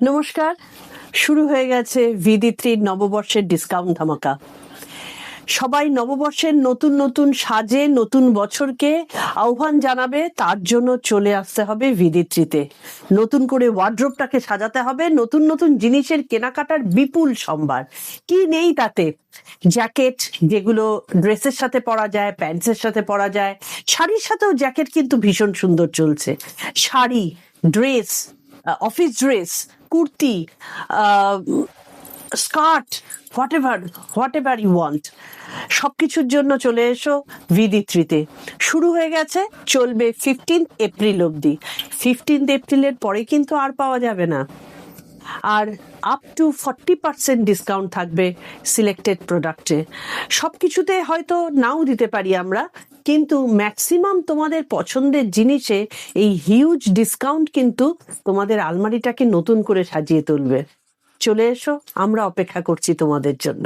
নমস্কার। শুরু হয়ে গেছে ভিদিত্রির নববর্ষের ডিসকাউন্ট ধামাকা। সবাই নববর্ষের নতুন নতুন সাজে নতুন বছরকে আহ্বান জানাবে, তার জন্য চলে আসতে হবে ভিদিত্রিতে। নতুন করে ওয়ার্ড্রোবটাকে সাজাতে হবে, নতুন নতুন জিনিসের কেনাকাটার বিপুল সম্ভার। কি নেই তাতে? জ্যাকেট, যেগুলো ড্রেসের সাথে পরা যায়, প্যান্টসের সাথে পরা যায়, শাড়ির সাথেও জ্যাকেট কিন্তু ভীষণ সুন্দর চলছে। Sari, dress, office dress, kurti, skirt, whatever you want, সবকিছুর জন্য চলে এসো ভিদিত্রিতে। শুরু হয়ে গেছে, চলবে 15 এপ্রিল অবধি। 15 এপ্রিলের পরে কিন্তু আর পাওয়া যাবে না। আর আপ টু 40% ডিসকাউন্ট থাকবে সিলেক্টেড প্রোডাক্টে। সব কিছুতে হয়তো নাও দিতে পারি আমরা, কিন্তু ম্যাক্সিমাম তোমাদের পছন্দের জিনিসে এই হিউজ ডিসকাউন্ট কিন্তু তোমাদের আলমারিটাকে নতুন করে সাজিয়ে তুলবে। চলে এসো, আমরা অপেক্ষা করছি তোমাদের জন্য।